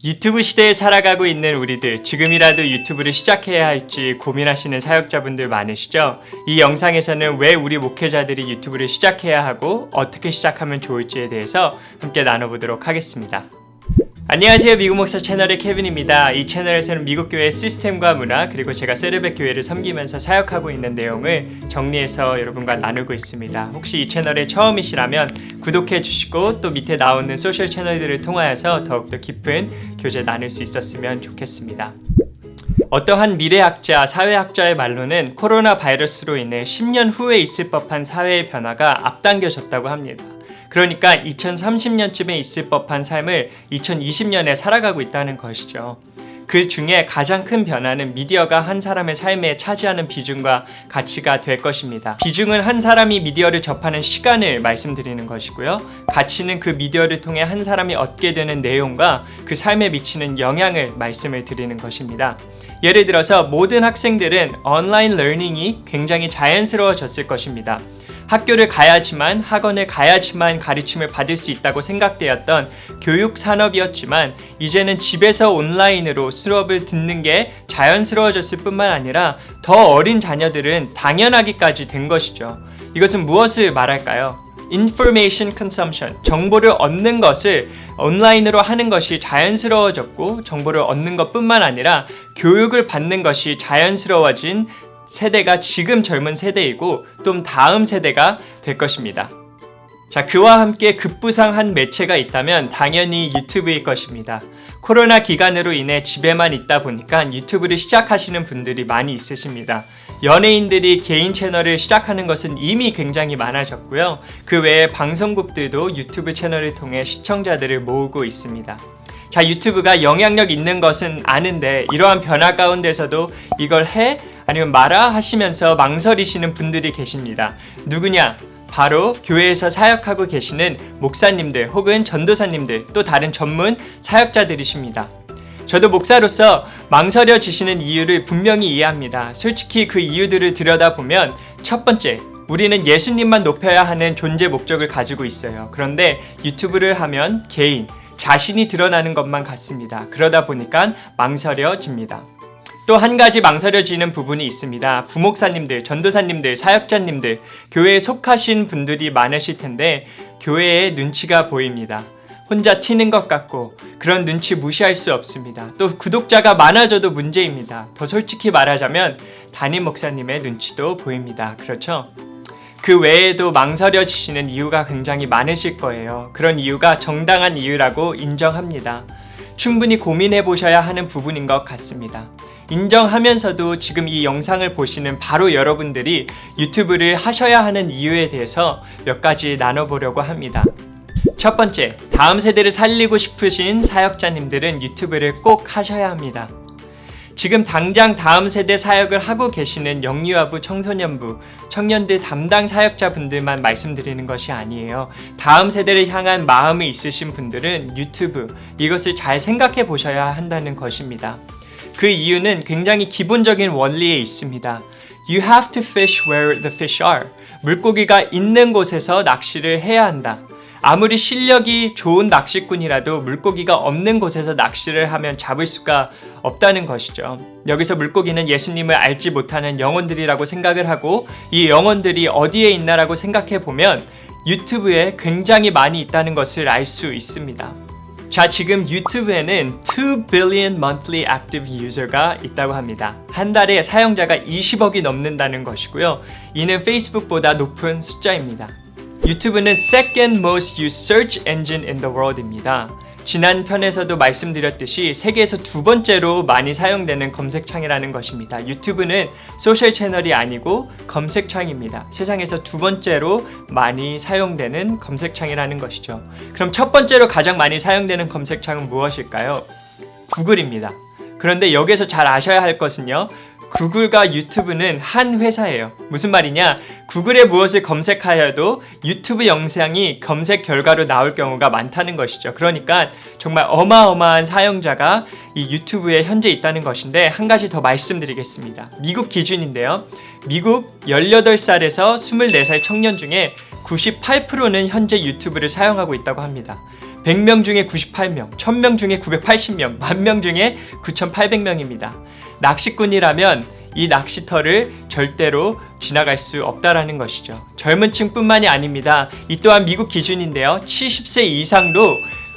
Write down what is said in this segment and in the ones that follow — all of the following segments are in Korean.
유튜브 시대에 살아가고 있는 우리들, 지금이라도 유튜브를 시작해야 할지 고민하시는 사역자분들 많으시죠? 이 영상에서는 왜 우리 목회자들이 유튜브를 시작해야 하고 어떻게 시작하면 좋을지에 대해서 함께 나눠보도록 하겠습니다. 안녕하세요. 미국 목사 채널의 케빈입니다. 이 채널에서는 미국 교회의 시스템과 문화, 그리고 제가 세르백 교회를 섬기면서 사역하고 있는 내용을 정리해서 여러분과 나누고 있습니다. 혹시 이 채널에 처음이시라면 구독해 주시고 또 밑에 나오는 소셜 채널들을 통하여서 더욱더 깊은 교제 나눌 수 있었으면 좋겠습니다. 어떠한 미래학자, 사회학자의 말로는 코로나 바이러스로 인해 10년 후에 있을 법한 사회의 변화가 앞당겨졌다고 합니다. 그러니까 2030년쯤에 있을 법한 삶을 2020년에 살아가고 있다는 것이죠. 그 중에 가장 큰 변화는 미디어가 한 사람의 삶에 차지하는 비중과 가치가 될 것입니다. 비중은 한 사람이 미디어를 접하는 시간을 말씀드리는 것이고요. 가치는 그 미디어를 통해 한 사람이 얻게 되는 내용과 그 삶에 미치는 영향을 말씀을 드리는 것입니다. 예를 들어서 모든 학생들은 온라인 러닝이 굉장히 자연스러워졌을 것입니다. 학교를 가야지만, 학원을 가야지만 가르침을 받을 수 있다고 생각되었던 교육 산업이었지만 이제는 집에서 온라인으로 수업을 듣는 게 자연스러워졌을 뿐만 아니라 더 어린 자녀들은 당연하기까지 된 것이죠. 이것은 무엇을 말할까요? Information consumption, 정보를 얻는 것을 온라인으로 하는 것이 자연스러워졌고, 정보를 얻는 것뿐만 아니라 교육을 받는 것이 자연스러워진 세대가 지금 젊은 세대이고 또 다음 세대가 될 것입니다. 자, 그와 함께 급부상한 매체가 있다면 당연히 유튜브일 것입니다. 코로나 기간으로 인해 집에만 있다 보니까 유튜브를 시작하시는 분들이 많이 있으십니다. 연예인들이 개인 채널을 시작하는 것은 이미 굉장히 많아졌고요. 그 외에 방송국들도 유튜브 채널을 통해 시청자들을 모으고 있습니다. 자, 유튜브가 영향력 있는 것은 아는데 이러한 변화 가운데서도 이걸 해? 아니면 마라? 하시면서 망설이시는 분들이 계십니다. 누구냐? 바로 교회에서 사역하고 계시는 목사님들 혹은 전도사님들, 또 다른 전문 사역자들이십니다. 저도 목사로서 망설여지시는 이유를 분명히 이해합니다. 솔직히 그 이유들을 들여다보면 첫 번째, 우리는 예수님만 높여야 하는 존재 목적을 가지고 있어요. 그런데 유튜브를 하면 개인, 자신이 드러나는 것만 같습니다. 그러다 보니까 망설여집니다. 또 한 가지 망설여지는 부분이 있습니다. 부목사님들, 전도사님들, 사역자님들, 교회에 속하신 분들이 많으실 텐데 교회의 눈치가 보입니다. 혼자 튀는 것 같고 그런 눈치 무시할 수 없습니다. 또 구독자가 많아져도 문제입니다. 더 솔직히 말하자면 담임 목사님의 눈치도 보입니다. 그렇죠? 그 외에도 망설여지시는 이유가 굉장히 많으실 거예요. 그런 이유가 정당한 이유라고 인정합니다. 충분히 고민해 보셔야 하는 부분인 것 같습니다. 인정하면서도 지금 이 영상을 보시는 바로 여러분들이 유튜브를 하셔야 하는 이유에 대해서 몇 가지 나눠보려고 합니다. 첫 번째, 다음 세대를 살리고 싶으신 사역자님들은 유튜브를 꼭 하셔야 합니다. 지금 당장 다음 세대 사역을 하고 계시는 영유아부, 청소년부, 청년들 담당 사역자분들만 말씀드리는 것이 아니에요. 다음 세대를 향한 마음이 있으신 분들은 유튜브, 이것을 잘 생각해 보셔야 한다는 것입니다. 그 이유는 굉장히 기본적인 원리에 있습니다. You have to fish where the fish are. 물고기가 있는 곳에서 낚시를 해야 한다. 아무리 실력이 좋은 낚시꾼이라도 물고기가 없는 곳에서 낚시를 하면 잡을 수가 없다는 것이죠. 여기서 물고기는 예수님을 알지 못하는 영혼들이라고 생각을 하고 이 영혼들이 어디에 있나라고 생각해 보면 유튜브에 굉장히 많이 있다는 것을 알 수 있습니다. 자, 지금 유튜브에는 2 billion monthly active user가 있다고 합니다. 한 달에 사용자가 20억이 넘는다는 것이고요. 이는 페이스북보다 높은 숫자입니다. 유튜브는 second most used search engine in the world입니다. 지난 편에서도 말씀드렸듯이 세계에서 두 번째로 많이 사용되는 검색창이라는 것입니다. 유튜브는 소셜 채널이 아니고 검색창입니다. 세상에서 두 번째로 많이 사용되는 검색창이라는 것이죠. 그럼 첫 번째로 가장 많이 사용되는 검색창은 무엇일까요? 구글입니다. 그런데 여기서 잘 아셔야 할 것은요, 구글과 유튜브는 한 회사예요. 무슨 말이냐? 구글에 무엇을 검색하여도 유튜브 영상이 검색 결과로 나올 경우가 많다는 것이죠. 그러니까 정말 어마어마한 사용자가 이 유튜브에 현재 있다는 것인데, 한 가지 더 말씀드리겠습니다. 미국 기준인데요. 미국 18살에서 24살 청년 중에 98%는 현재 유튜브를 사용하고 있다고 합니다. 100명 중에 98명, 1000명 중에 980명, 10,000명 중에 9,800명입니다. 낚시꾼이라면 이 낚시터를 절대로 지나갈 수 없다라는 것이죠. 젊은 층뿐만이 아닙니다. 이 또한 미국 기준인데요. 70세 이상도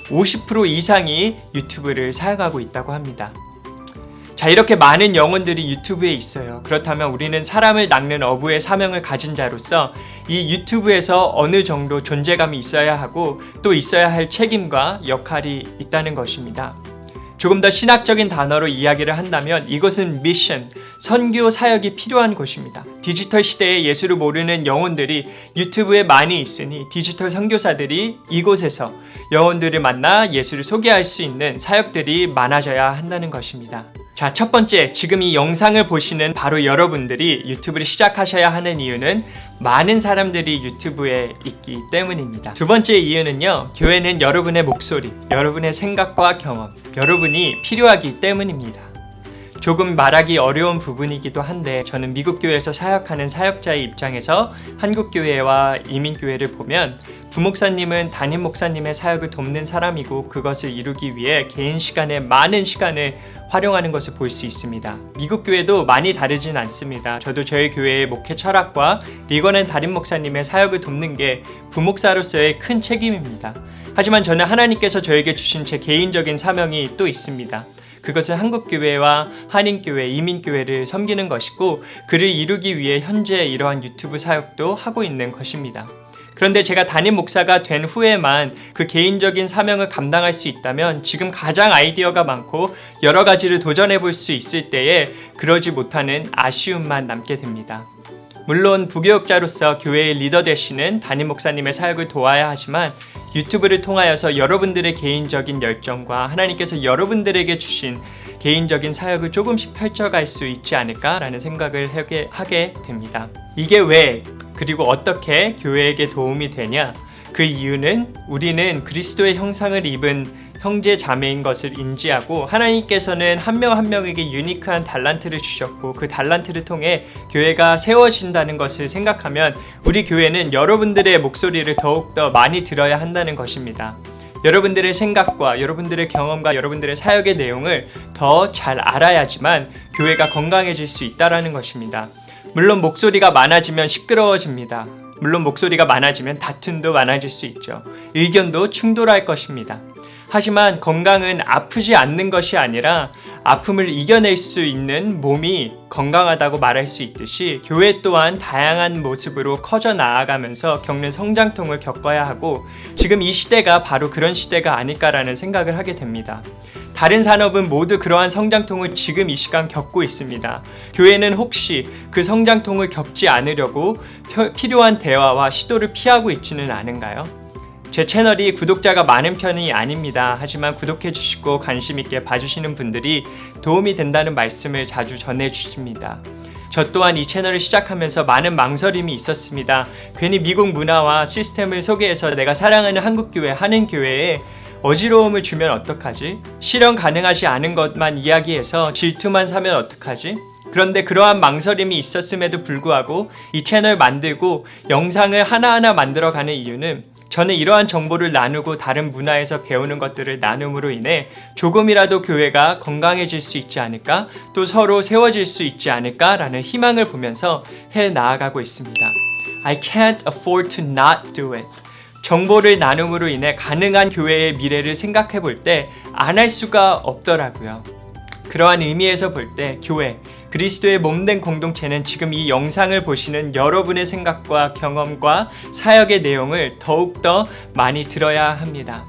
50% 이상이 유튜브를 사용하고 있다고 합니다. 자, 이렇게 많은 영혼들이 유튜브에 있어요. 그렇다면 우리는 사람을 낚는 어부의 사명을 가진 자로서 이 유튜브에서 어느 정도 존재감이 있어야 하고 또 있어야 할 책임과 역할이 있다는 것입니다. 조금 더 신학적인 단어로 이야기를 한다면 이것은 미션, 선교 사역이 필요한 곳입니다. 디지털 시대에 예수를 모르는 영혼들이 유튜브에 많이 있으니 디지털 선교사들이 이곳에서 영혼들을 만나 예수를 소개할 수 있는 사역들이 많아져야 한다는 것입니다. 자, 첫 번째, 지금 이 영상을 보시는 바로 여러분들이 유튜브를 시작하셔야 하는 이유는 많은 사람들이 유튜브에 있기 때문입니다. 두 번째 이유는요, 교회는 여러분의 목소리, 여러분의 생각과 경험, 여러분이 필요하기 때문입니다. 조금 말하기 어려운 부분이기도 한데 저는 미국 교회에서 사역하는 사역자의 입장에서 한국 교회와 이민 교회를 보면 부목사님은 담임 목사님의 사역을 돕는 사람이고 그것을 이루기 위해 개인 시간에 많은 시간을 활용하는 것을 볼 수 있습니다. 미국 교회도 많이 다르진 않습니다. 저도 저희 교회의 목회 철학과 리건앤 담임 목사님의 사역을 돕는 게 부목사로서의 큰 책임입니다. 하지만 저는 하나님께서 저에게 주신 제 개인적인 사명이 또 있습니다. 그것은 한국교회와 한인교회, 이민교회를 섬기는 것이고 그를 이루기 위해 현재 이러한 유튜브 사역도 하고 있는 것입니다. 그런데 제가 담임 목사가 된 후에만 그 개인적인 사명을 감당할 수 있다면 지금 가장 아이디어가 많고 여러 가지를 도전해 볼 수 있을 때에 그러지 못하는 아쉬움만 남게 됩니다. 물론 부교육자로서 교회의 리더 되시는 담임 목사님의 사역을 도와야 하지만 유튜브를 통하여서 여러분들의 개인적인 열정과 하나님께서 여러분들에게 주신 개인적인 사역을 조금씩 펼쳐갈 수 있지 않을까라는 생각을 하게 됩니다. 이게 왜 그리고 어떻게 교회에게 도움이 되냐? 그 이유는 우리는 그리스도의 형상을 입은 형제 자매인 것을 인지하고 하나님께서는 한 명 한 명에게 유니크한 달란트를 주셨고 그 달란트를 통해 교회가 세워진다는 것을 생각하면 우리 교회는 여러분들의 목소리를 더욱더 많이 들어야 한다는 것입니다. 여러분들의 생각과 여러분들의 경험과 여러분들의 사역의 내용을 더 잘 알아야지만 교회가 건강해질 수 있다는 것입니다. 물론 목소리가 많아지면 시끄러워집니다. 물론 목소리가 많아지면 다툼도 많아질 수 있죠. 의견도 충돌할 것입니다. 하지만 건강은 아프지 않는 것이 아니라 아픔을 이겨낼 수 있는 몸이 건강하다고 말할 수 있듯이 교회 또한 다양한 모습으로 커져 나아가면서 겪는 성장통을 겪어야 하고 지금 이 시대가 바로 그런 시대가 아닐까라는 생각을 하게 됩니다. 다른 산업은 모두 그러한 성장통을 지금 이 시간 겪고 있습니다. 교회는 혹시 그 성장통을 겪지 않으려고 필요한 대화와 시도를 피하고 있지는 않은가요? 제 채널이 구독자가 많은 편이 아닙니다. 하지만 구독해주시고 관심있게 봐주시는 분들이 도움이 된다는 말씀을 자주 전해주십니다. 저 또한 이 채널을 시작하면서 많은 망설임이 있었습니다. 괜히 미국 문화와 시스템을 소개해서 내가 사랑하는 한국교회, 한인교회에 어지러움을 주면 어떡하지? 실현 가능하지 않은 것만 이야기해서 질투만 사면 어떡하지? 그런데 그러한 망설임이 있었음에도 불구하고 이 채널 만들고 영상을 하나하나 만들어가는 이유는 저는 이러한 정보를 나누고 다른 문화에서 배우는 것들을 나눔으로 인해 조금이라도 교회가 건강해질 수 있지 않을까? 또 서로 세워질 수 있지 않을까라는 희망을 보면서 해 나아가고 있습니다. I can't afford to not do it. 정보를 나눔으로 인해 가능한 교회의 미래를 생각해 볼 때 안 할 수가 없더라고요. 그러한 의미에서 볼 때 교회, 그리스도의 몸된 공동체는 지금 이 영상을 보시는 여러분의 생각과 경험과 사역의 내용을 더욱더 많이 들어야 합니다.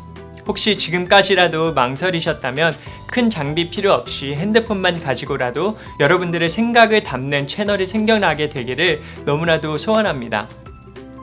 혹시 지금까지라도 망설이셨다면 큰 장비 필요 없이 핸드폰만 가지고라도 여러분들의 생각을 담는 채널이 생겨나게 되기를 너무나도 소원합니다.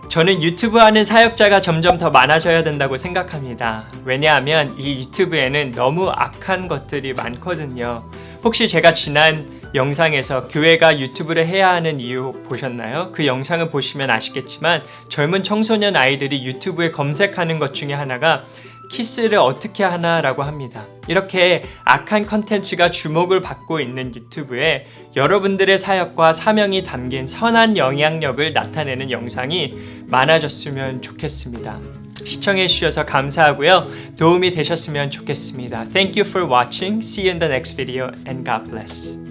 저는 유튜브 하는 사역자가 점점 더 많아져야 된다고 생각합니다. 왜냐하면 이 유튜브에는 너무 악한 것들이 많거든요. 혹시 제가 지난 영상에서 교회가 유튜브를 해야 하는 이유 보셨나요? 그 영상을 보시면 아시겠지만 젊은 청소년 아이들이 유튜브에 검색하는 것 중에 하나가 키스를 어떻게 하나라고 합니다. 이렇게 악한 컨텐츠가 주목을 받고 있는 유튜브에 여러분들의 사역과 사명이 담긴 선한 영향력을 나타내는 영상이 많아졌으면 좋겠습니다. 시청해 주셔서 감사하고요. 도움이 되셨으면 좋겠습니다. Thank you for watching. See you in the next video and God bless.